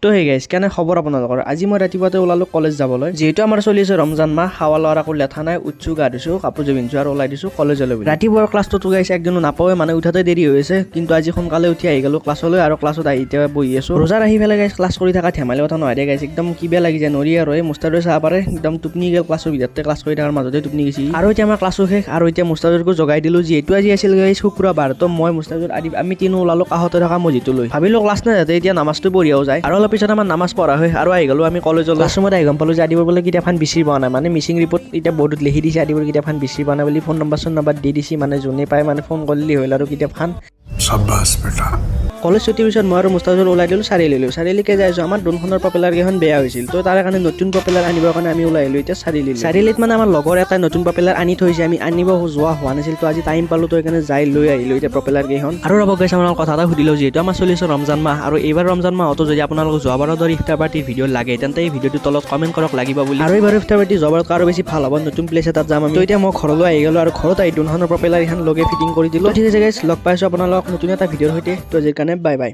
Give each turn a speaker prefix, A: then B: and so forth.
A: তো হে গাইছ কেনে খবৰ আপোনালোকৰ আজি মই ৰাতিপুৱাতে ওলালো কলেজ যাবলৈ যেহেতু আমাৰ চলি আছে ৰমজান মাহ খাৱা লোৱাৰ আকৌ লেঠা নাই উঠছো গা ধুছো কাপোৰ পিন্ধিছো আৰু ওলাই দিছো কলেজলৈ ৰাতিপুৱাৰ ক্লাছটো গাইছে একদিনো নাপাওৱে মানে উঠাতে দেৰি হৈ আছে কিন্তু আজি সোনকালে উঠি আহি গলো ক্লাছলৈ আৰু ক্লাছত আহি এতিয়া বহি আছো ৰোজাৰ আহি পেলাই গাইছ ক্লাছ কৰি থকা ধেমালি কথা নহয় গাইছ একদম কিবা লাগি যায় নৰি আৰু এই মুস্তাদে চাহ পাৰে একদম টোপনি গেল ক্লাছৰ ভিতৰতে ক্লাছ কৰি থকাৰ মাজতে টোপনি গৈছি আৰু এতিয়া আমাৰ ক্লাছো শেষ আৰু এতিয়া মুস্তাদৰকো জগাই দিলো যিহেতু আজি আছিল গাইছ শুক্ৰবাৰ তো মই মুস্তাদৰ আমি তিনো ওলালো কাষতে থকা মছজিদলৈ ভাবিলো ক্লাছ নাই যাতে এতিয়া নামাজটো পঢ়িয়াও যায় আৰু অলপ পিছত আমাৰ নামাজ পঢ়া হয় আৰু আহি গলো আমি কলেজলৈ ক্লাছৰুমত আহি গম পালো যে আদিবৰ বোলে কিতাপখন বিচাৰি পোৱা নাই মানে মিচিং ৰিপৰ্ট এতিয়া বৰ্ডত লিখি দিছে আদিবৰ কিতাপখন বিচাৰি পোৱা নাই বুলি ফোন নম্বৰ দি দিছে মানে যোনে পায় মানে ফোন কৰিলে হ'ল আৰু কিতাপখন
B: शाबाश बेटा
A: কলেজ ছুটিৰ পিছত মই আৰু মুস্তাফিজুৰ ওলাই দিলোঁ চাৰিআলিলৈকে যাইছোঁ আমাৰ দুখনৰ প্ৰপেলাৰ কেইখন বেয়া হৈছিল তো তাৰ কাৰণে নতুন প্ৰপেলাৰ আনিবৰ কাৰণে আমি ওলাই আহিলোঁ এতিয়া চাৰিআলিত মানে আমাৰ লগৰ এটাই নতুন প্ৰপেলাৰ আনি থৈছে আমি আনিব যোৱা হোৱা নাছিল তো আজি টাইম পালোঁ তো সেইকাৰণে যাই লৈ আহিলোঁ এতিয়া প্ৰপেলাৰ কেইখন আৰু ৰ'ব গাইছ আপোনালোক কথা এটা সুধিলোঁ যিহেতু আমাৰ চলি আছে ৰমজান মাহ আৰু এইবাৰ ৰমজান মাহতো যদি আপোনালোক যোৱাবাৰৰ দৰে ইফতাৰ পাৰ্টিৰ ভিডিঅ' লাগে তেন্তে এই ভিডিঅ'টো তলত কমেণ্ট কৰক লাগিব বুলি আৰু এইবাৰ ইফতাৰ পাৰ্টি যোৱাবাৰত আৰু বেছি ভাল হ'ব নতুন প্লেচ এটাত যাম আমি তো এতিয়া মই ঘৰলৈ আহি গ'লোঁ আৰু ঘৰত আহি দুখনৰ প্ৰপেলাৰ এখন লগে ফিটিং কৰি দিলোঁ ঠিক আছে গাইছ লগ পাইছোঁ আপোনালোকক নতুন এটা ভিডিঅ'ৰ সৈতে তো আজিৰ কাৰণে বাই বাই